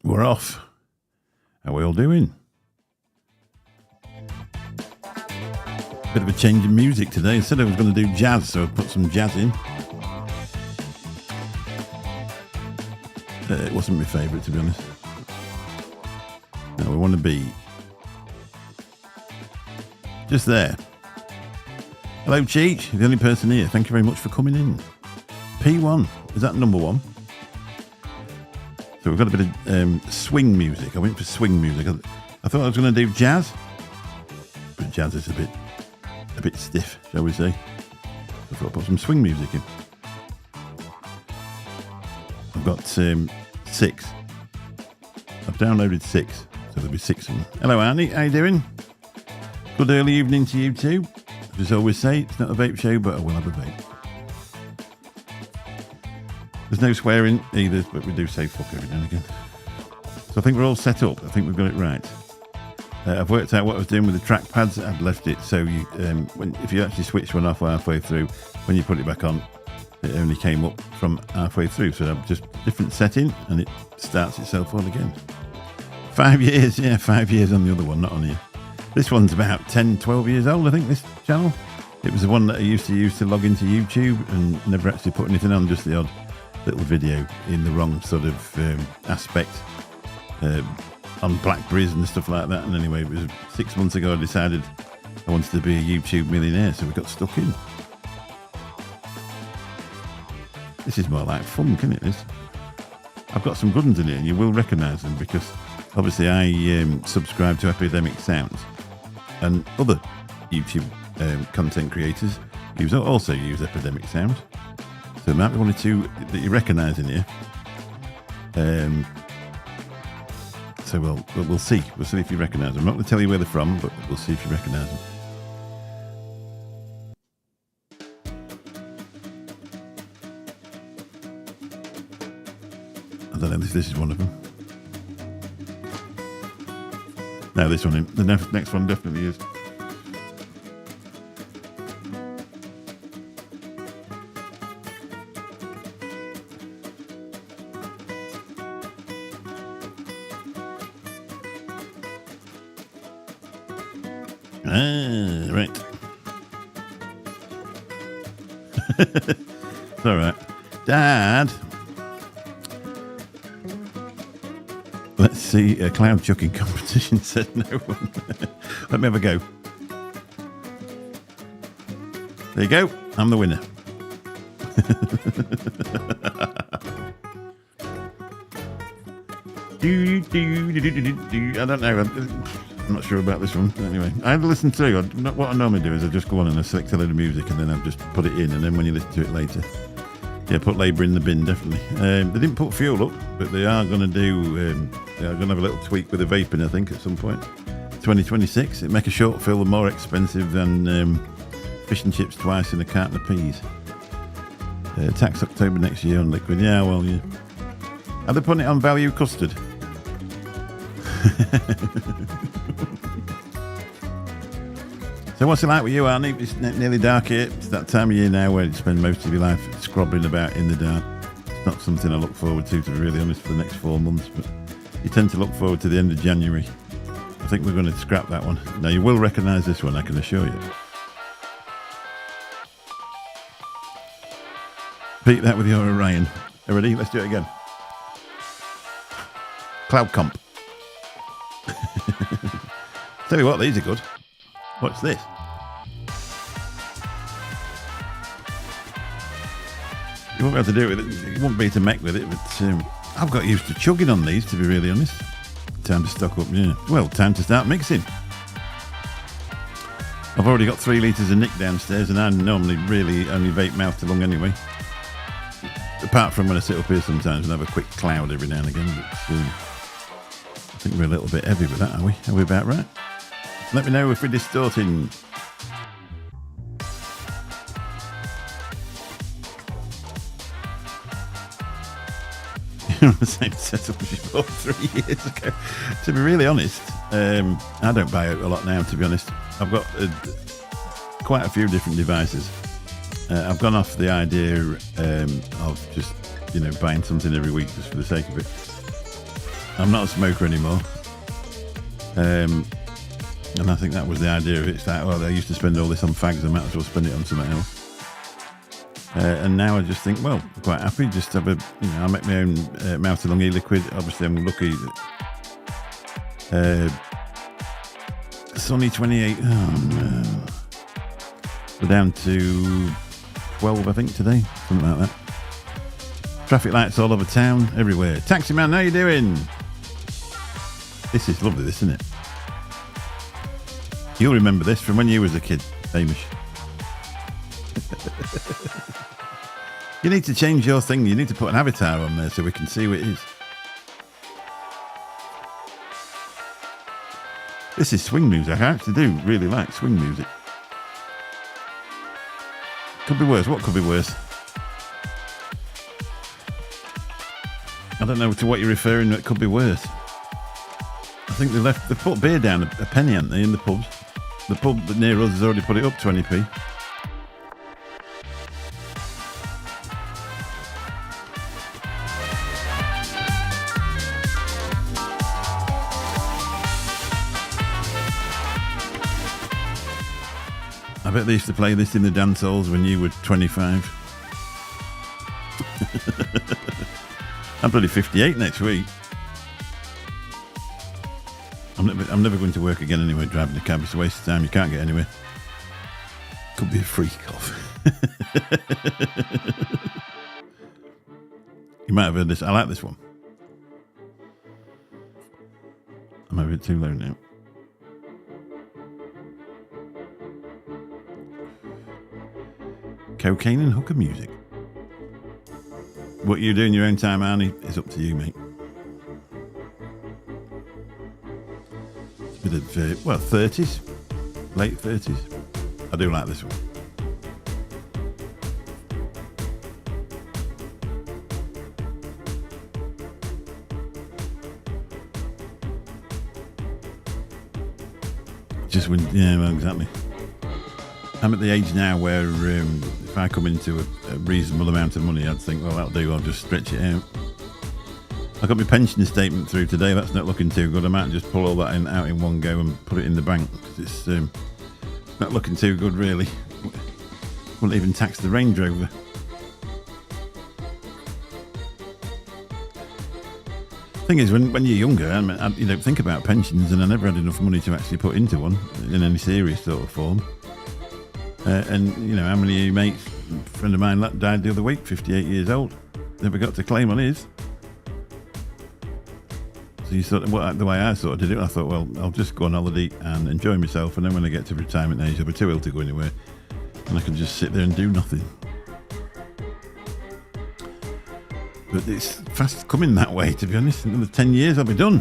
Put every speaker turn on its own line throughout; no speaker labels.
We're off. How are we all doing? Bit of a change in music today. I said I was going to do jazz, so I put some jazz in. It wasn't my favourite, to be honest. No, we want to be just there. Hello, Cheech. You're the only person here. Thank you very much for coming in. P1. Is that number one? So we've got a bit of swing music. I went for swing music. I thought I was going to do jazz, but jazz is a bit stiff, shall we say. So I thought I'd put some swing music in. I've got 6. I've downloaded 6, so there'll be 6 of them. Hello, Arnie. How you doing? Good early evening to you too. As I always say, it's not a vape show, but I will have a vape. There's no swearing either, but we do say fuck every now and again. So I think we're all set up. I think we've got it right. I've worked out what I was doing with the trackpads. I've left it so you, if you actually switch one off halfway through, when you put it back on, it only came up from halfway through. So I'm just different setting, and it starts itself on again. 5 years, yeah, 5 years on the other one, not on here. This one's about 10, 12 years old, I think, this channel. It was the one that I used to log into YouTube and never actually put anything on, just the odd little video in the wrong sort of aspect on Blackberries and stuff like that. And anyway, it was 6 months ago I decided I wanted to be a YouTube millionaire, so we got stuck in. This is more like fun, isn't it, this? I've got some good ones in here, and you will recognise them because obviously I subscribe to Epidemic Sounds, and other YouTube content creators also use Epidemic Sound. So there might be one or two that you recognise in here. So we'll see. We'll see if you recognise them. I'm not going to tell you where they're from, but we'll see if you recognise them. I don't know if this is one of them. No, this one. The next one definitely is. Right. It's all right. Dad, let's see a cloud chucking competition, said no one. Let me have a go. There you go. I'm the winner. I don't know. I'm not sure about this one. Anyway, I had to listen through. What I normally do is I just go on and I select a load of music and then I just put it in, and then when you listen to it later, yeah, put labour in the bin, definitely. They didn't put fuel up, but they are going to do. They're going to have a little tweak with the vaping, I think, at some point. 2026. It'll make a short film more expensive than fish and chips twice in a carton of peas. Tax October next year on liquid. Yeah, well, yeah. Are they putting it on value custard? So what's it like with you, Arnie? It's nearly dark here. It's that time of year now where you spend most of your life scrobbling about in the dark. It's not something I look forward to be really honest, for the next 4 months, but you tend to look forward to the end of January. I think we're going to scrap that one. Now, you will recognise this one, I can assure you. Beat that with your Orion. Are you ready? Let's do it again. Cloud Comp. Tell you what, these are good. What's this? You won't be able to do it with it. You won't be able to mech with it, but I've got used to chugging on these, to be really honest. Time to stock up, yeah. Well, time to start mixing. I've already got 3 litres of Nick downstairs, and I normally really only vape mouth to lung anyway. Apart from when I sit up here sometimes and have a quick cloud every now and again. But, I think we're a little bit heavy with that, are we? Are we about right? Let me know if we're distorting. You're on the same setup as you bought 3 years ago. To be really honest, I don't buy it a lot now, to be honest. I've got quite a few different devices. I've gone off the idea of just, buying something every week just for the sake of it. I'm not a smoker anymore. And I think that was the idea of it. It's like, well, I used to spend all this on fags, I might as well spend it on something else. And now I just think, well, I'm quite happy. Just have I make my own mouth-along e-liquid. Obviously, I'm lucky that Sonny 28. Oh no, we're down to 12, I think, today, something like that. Traffic lights all over town, everywhere. Taxi man, how you doing? This is lovely, this, isn't it? You'll remember this from when you was a kid, Hamish. You need to change your thing. You need to put an avatar on there so we can see what it is. This is swing music. I actually do really like swing music. Could be worse. What could be worse? I don't know to what you're referring to. It could be worse. I think they put beer down a penny, haven't they, in the pubs? The pub near us has already put it up 20p. I bet they used to play this in the dance halls when you were 25. I'm bloody 58 next week. I'm never going to work again anyway, driving a cab. It's a waste of time. You can't get anywhere. Could be a freak off. You might have heard this. I like this one. I'm a bit too low now. Cocaine and hooker music. What you do in your own time, Arnie, is up to you, mate. Bit of, 30s, late 30s. I do like this one. Just when, yeah, well, exactly. I'm at the age now where if I come into a reasonable amount of money, I'd think, well, that'll do, I'll just stretch it out. I got my pension statement through today. That's not looking too good. I might just pull all that out in one go and put it in the bank, because it's not looking too good, really. Won't even tax the Range Rover. Thing is, when you're younger, you don't think about pensions, and I never had enough money to actually put into one in any serious sort of form. And how many of you mates? A friend of mine died the other week, 58 years old. Never got to claim on his. So you the way I sort of did it, I thought, well, I'll just go on holiday and enjoy myself, and then when I get to retirement age, I'll be too ill to go anywhere, and I can just sit there and do nothing. But it's fast coming that way, to be honest. In another 10 years, I'll be done.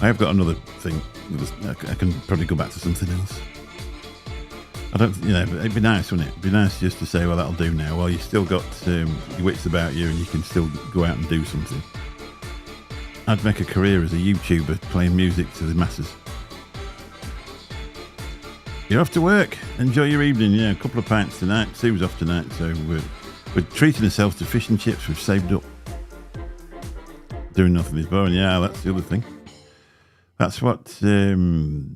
I have got another thing. I can probably go back to something else. I don't, it'd be nice, wouldn't it? It'd be nice just to say, well, that'll do now. Well, you've still got your wits about you, and you can still go out and do something. I'd make a career as a YouTuber playing music to the masses. You're off to work. Enjoy your evening. Yeah, a couple of pints tonight. Sue's off tonight, so we're treating ourselves to fish and chips we've saved up. Doing nothing is boring. Yeah, that's the other thing. That's what Bill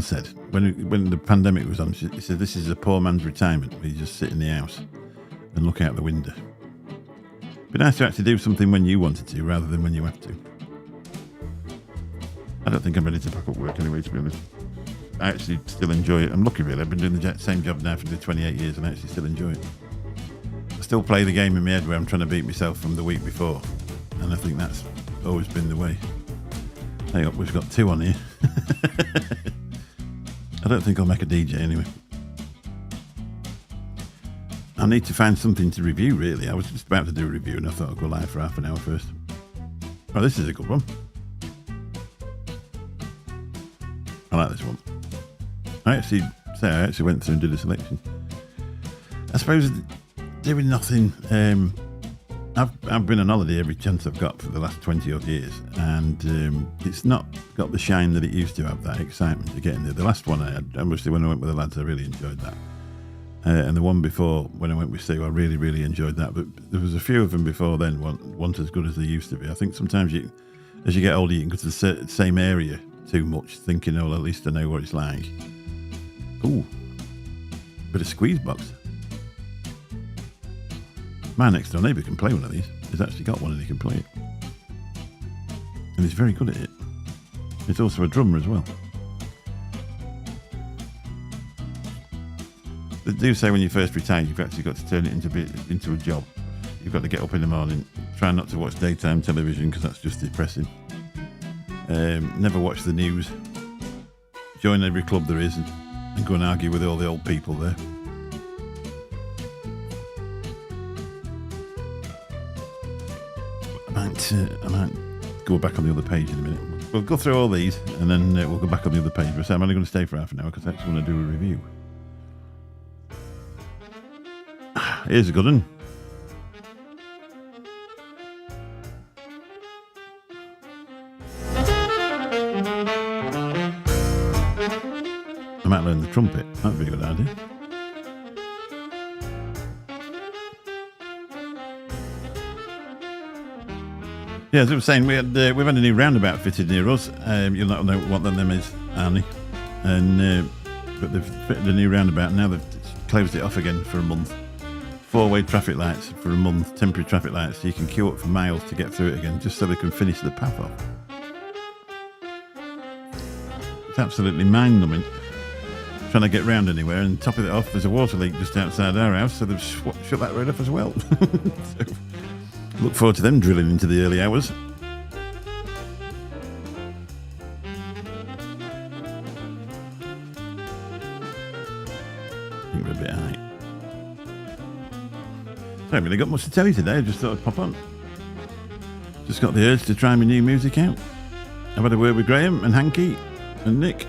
said when the pandemic was on. He said, this is a poor man's retirement, where you just sit in the house and look out the window. It'd be nice to actually do something when you wanted to, rather than when you have to. I don't think I'm ready to pack up work anyway, to be honest. I actually still enjoy it. I'm lucky, really. I've been doing the same job now for 28 years, and I actually still enjoy it. I still play the game in my head where I'm trying to beat myself from the week before, and I think that's always been the way. Hang on, we've got 2 on here. I don't think I'll make a DJ anyway. I need to find something to review, really. I was just about to do a review, and I thought I'd go live for half an hour first. Oh, this is a good one. I like this one. I actually went through and did a selection. I suppose doing nothing. I've been on holiday every chance I've got for the last 20 odd years, and it's not got the shine that it used to have, that excitement to get in there. The last one I had, obviously when I went with the lads, I really enjoyed that. And the one before, when I went with Sue, I really, really enjoyed that. But there was a few of them before then, weren't as good as they used to be. I think sometimes as you get older, you can go to the same area too much, thinking, oh, at least I know what it's like. Ooh, bit of squeeze box. My next door neighbour can play one of these. He's actually got one and he can play it. And he's very good at it. He's also a drummer as well. They do say when you first retire, you've actually got to turn it into a job. You've got to get up in the morning, try not to watch daytime television because that's just depressing. Never watch the news. Join every club there is and go and argue with all the old people there. I might go back on the other page in a minute. We'll go through all these and then we'll go back on the other page. But I'm only going to stay for half an hour because I actually want to do a review. Here's a good one. I might learn the trumpet. That would be a good idea. Yeah, as I was saying, we've had a new roundabout fitted near us. You'll not know what that name is, Arnie. But they've fitted a new roundabout. Now they've closed it off again for a month. 4-way traffic lights for a month, temporary traffic lights, so you can queue up for miles to get through it again, just so they can finish the path off. It's absolutely mind-numbing. Trying to get round anywhere, and top of it off, there's a water leak just outside our house, so they've shut that road off as well. So, look forward to them drilling into the early hours. I think we're a bit high. I haven't really got much to tell you today. I just thought I'd pop on. Just got the urge to try my new music out. I've had a word with Graham and Hanky and Nick.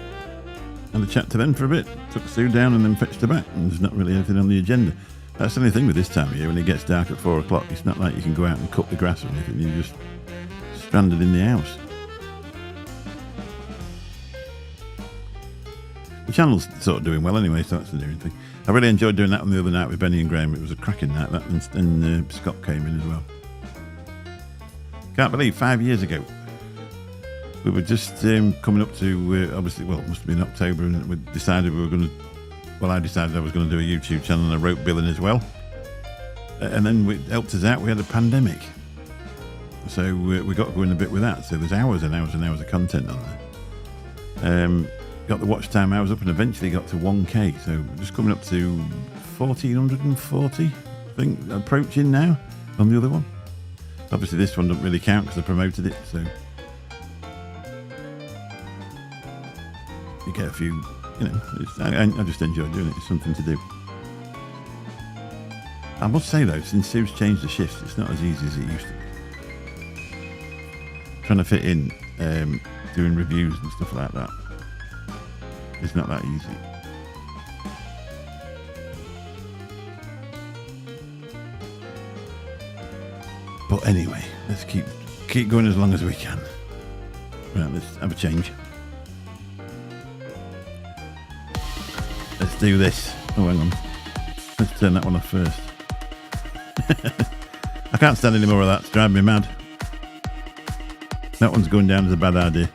Had a chat to them for a bit. Took Sue down and then fetched her back. And there's not really anything on the agenda. That's the only thing with this time of year. When it gets dark at 4 o'clock, it's not like you can go out and cut the grass or anything. You're just stranded in the house. The channel's sort of doing well anyway, so that's the new thing. I really enjoyed doing that on the other night with Benny and Graham. It was a cracking night. That and Scott came in as well. Can't believe 5 years ago we were just coming up to obviously, well, it must have been October, and we decided we were going to. Well, I decided I was going to do a YouTube channel, and I wrote Bill in as well. And then it helped us out. We had a pandemic, so we got going a bit with that. So there's hours and hours and hours of content on there. Got the watch time hours up and eventually got to 1K. So just coming up to 1,440, I think, approaching now on the other one. Obviously this one doesn't really count because I promoted it. So you get a few, you know, I just enjoy doing it. It's something to do. I must say though, since Sue's changed the shifts, it's not as easy as it used to be. Trying to fit in doing reviews and stuff like that. It's not that easy. But anyway, let's keep going as long as we can. Right, let's have a change. Let's do this. Oh, hang on. Let's turn that one off first. I can't stand any more of that. It's driving me mad. That one's going down as a bad idea.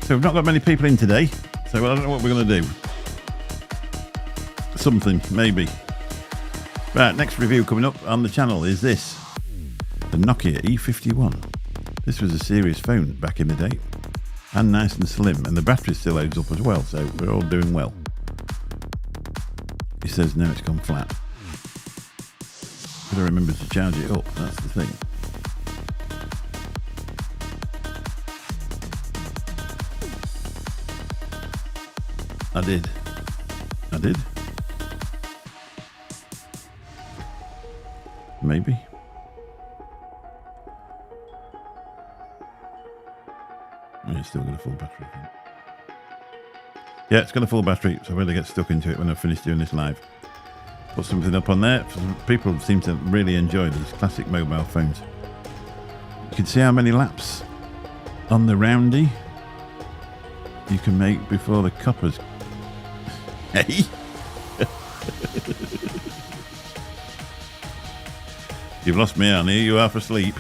So we've not got many people in today, so I don't know what we're going to do. Something, maybe. Right, next review coming up on the channel is this. The Nokia E51. This was a serious phone back in the day. And nice and slim, and the battery still holds up as well, so we're all doing well. He says now it's gone flat. Gotta remember to charge it up, that's the thing. I did. Maybe. It's still got a full battery. Yeah, it's got a full battery, so I really get stuck into it when I've finished doing this live. Put something up on there. People seem to really enjoy these classic mobile phones. You can see how many laps on the roundy you can make before the coppers. Hey! You've lost me, Annie. You half asleep.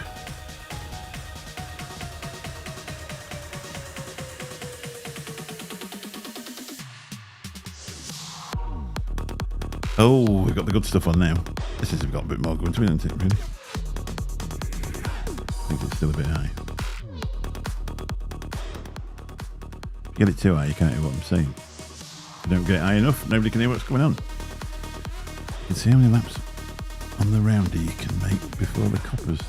Oh, we've got the good stuff on now. This has got a bit more going to it, hasn't it, really? I think it's still a bit high. If you get it too high, you can't hear what I'm saying. If you don't get it high enough, nobody can hear what's going on. You can see how many laps on the roundy you can make before the coppers.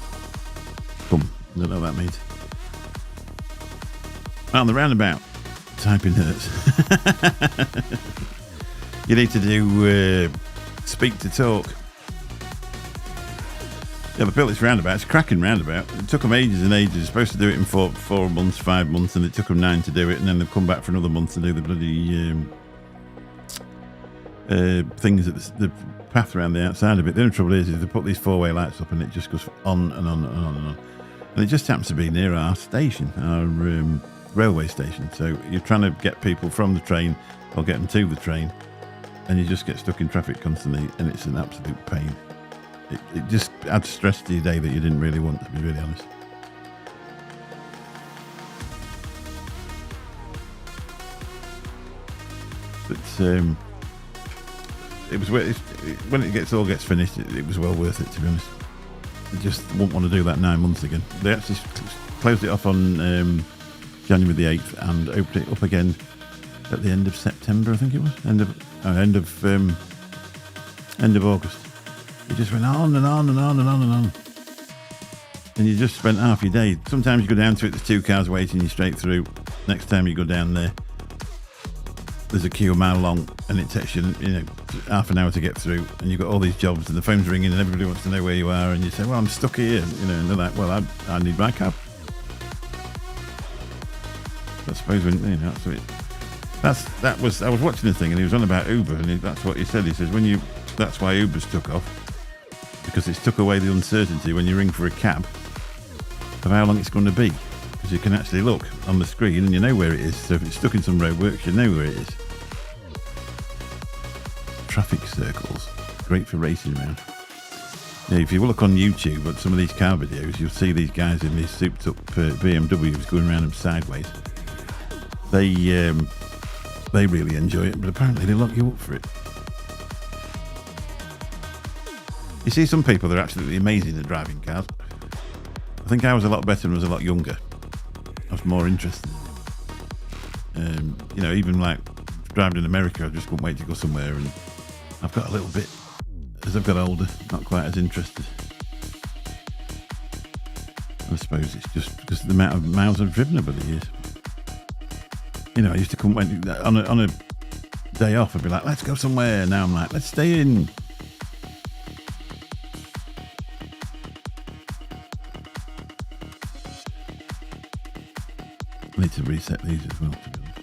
Boom. I don't know what that means. On the roundabout, typing hurts. You need to do speak to talk. Yeah, they built this roundabout. It's a cracking roundabout. It took them ages and ages. They're supposed to do it in 4 months, 5 months, and it took them 9 to do it, and then they've come back for another month to do the bloody things at the path around the outside of it. The only trouble is they put these 4-way lights up, and it just goes on and on and on and on. And it just happens to be near our station, our railway station. So you're trying to get people from the train or get them to the train, and you just get stuck in traffic constantly, and it's an absolute pain. It just adds stress to your day that you didn't really want, to be really honest. But it was when it all gets finished, it was well worth it, to be honest. I just wouldn't want to do that 9 months again. They actually closed it off on January the 8th and opened it up again at the end of September, I think it was. End of August. It just went on and on and on and on and on. And you just spent half your day. Sometimes you go down to it, there's 2 cars waiting you straight through. Next time you go down there, there's a queue a mile long, and it takes you, half an hour to get through. And you've got all these jobs, and the phone's ringing, and everybody wants to know where you are. And you say, "Well, I'm stuck here," and they're like, "Well, I need my cab." I suppose when that's what I was watching the thing, and he was on about Uber, and that's what he said. He says that's why Uber's took off, because it's took away the uncertainty when you ring for a cab of how long it's going to be, because you can actually look on the screen and you know where it is. So if it's stuck in some roadworks, you know where it is. Traffic circles, great for racing around. Yeah, if you look on YouTube at some of these car videos, you'll see these guys in these souped up BMWs going around them sideways. They really enjoy it, but apparently they lock you up for it. You see some people that are absolutely amazing at driving cars. I think I was a lot better and was a lot younger. I was more interested. Even like driving in America, I just couldn't wait to go somewhere, and I've got a little bit, as I've got older, not quite as interested. I suppose it's just because of the amount of miles I've driven over the years. I used to come on a day off, I'd be like, let's go somewhere. Now I'm like, let's stay in. I need to reset these as well, to be honest.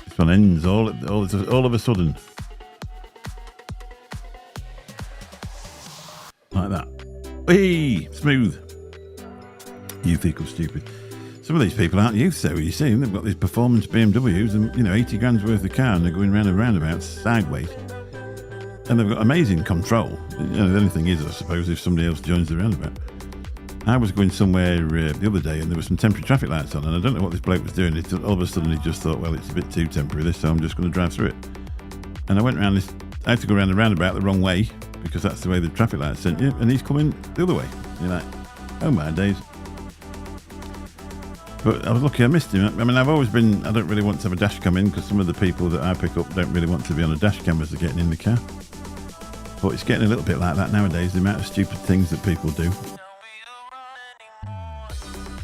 This one ends all of a sudden. Like that. Hey, smooth. Youth equals stupid. Some of these people aren't youth, so you see, they've got these performance BMWs and 80 grand's worth of car, and they're going round and roundabouts sideways. And they've got amazing control. The only thing is, I suppose, if somebody else joins the roundabout. I was going somewhere the other day, and there were some temporary traffic lights on, and I don't know what this bloke was doing. All of a sudden, he just thought, well, it's a bit too temporary this, so I'm just going to drive through it. And I went around this. I had to go around the roundabout the wrong way, because that's the way the traffic lights sent you, and he's coming the other way. And you're like, oh my days. But I was lucky I missed him. I mean, I don't really want to have a dash cam in, because some of the people that I pick up don't really want to be on a dash cam as they're getting in the car. But it's getting a little bit like that nowadays, the amount of stupid things that people do.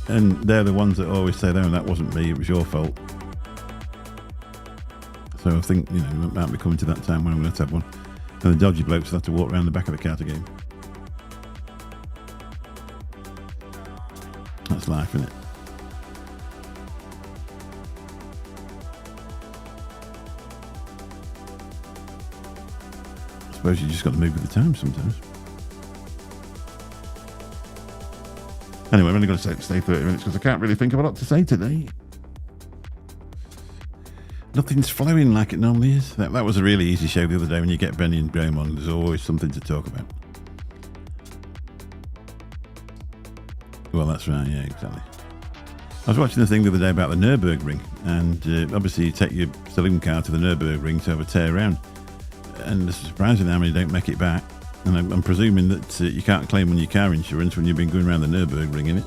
And they're the ones that always say, "No, that wasn't me, it was your fault." So I think, it might be coming to that time when I'm going to have one. And the dodgy blokes will have to walk around the back of the car to get him. That's life, isn't it? suppose you just got to move with the times sometimes. Anyway, I'm only going to stay 30 minutes because I can't really think of a lot to say today. Nothing's flowing like it normally is. That was a really easy show the other day. When you get Benny and Graham on, there's always something to talk about. Well, that's right. Yeah, exactly. I was watching the thing the other day about the Nürburgring, and obviously you take your saloon car to the Nürburgring to have a tear around, and it's surprising how many don't make it back. And I'm presuming that you can't claim on your car insurance when you've been going around the Nürburgring in it.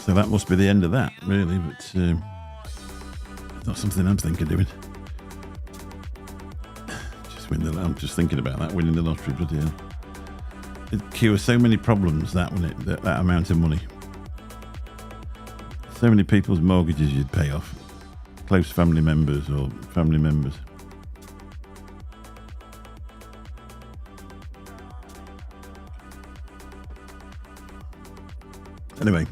So that must be the end of that, really. But not something I'm thinking of doing. I'm just thinking about that, winning the lottery, bloody hell. It cures so many problems, that amount of money. So many people's mortgages you'd pay off. Close family members or family members. Anyway,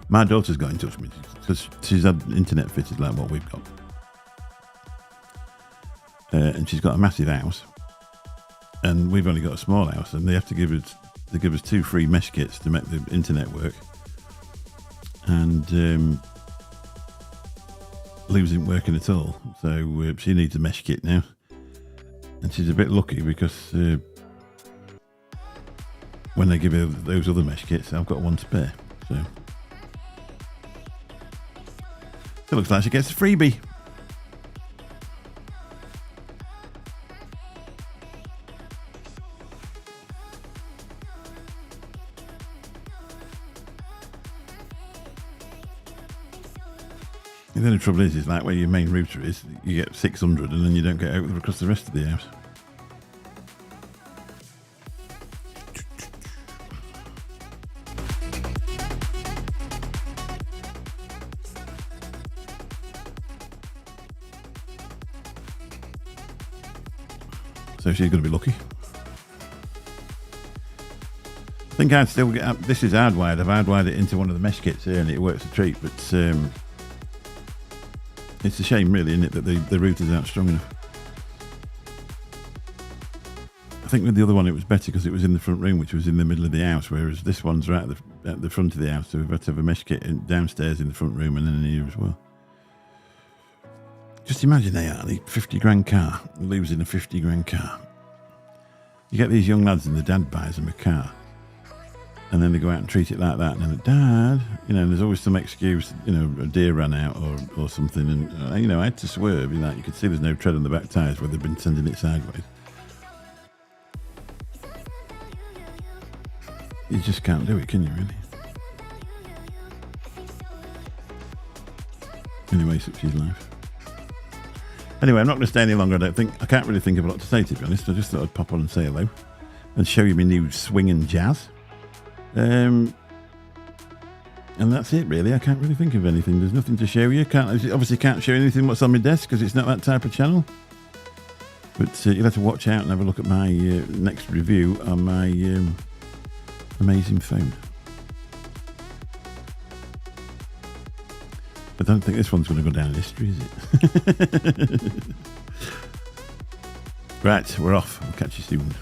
my daughter's got in touch with me because she's had internet fitted like what we've got. And she's got a massive house. And we've only got a small house, and they have to give us 2 free mesh kits to make the internet work. And Lou's isn't working at all, so she needs a mesh kit now. And she's a bit lucky because when they give her those other mesh kits, I've got one spare. So it looks like she gets a freebie. The only trouble is like where your main router is, you get 600 and then you don't get out across the rest of the house. So she's going to be lucky. I think I'd still get. This is hardwired. I've hardwired it into one of the mesh kits here, and it works a treat. But it's a shame, really, isn't it, that the routers aren't strong enough. I think with the other one, it was better because it was in the front room, which was in the middle of the house, whereas this one's right at the front of the house. So we've had to have a mesh kit downstairs in the front room and then in here as well. Just imagine the 50 grand car, losing a 50 grand car. You get these young lads and the dad buys them a car. And then they go out and treat it like that. And then, Dad, and there's always some excuse, a deer ran out or something. And, I had to swerve. You could see there's no tread on the back tyres where they've been sending it sideways. You just can't do it, can you, really? Anyway, such is life. Anyway, I'm not going to stay any longer, I don't think. I can't really think of a lot to say, to be honest. I just thought I'd pop on and say hello and show you my new swing and jazz. And that's it, really. I can't really think of anything. There's nothing to show you. Obviously can't show you anything what's on my desk because it's not that type of channel. But you'll have to watch out and have a look at my next review on my amazing phone. I don't think this one's going to go down in history, is it? Right, we're off. I'll catch you soon.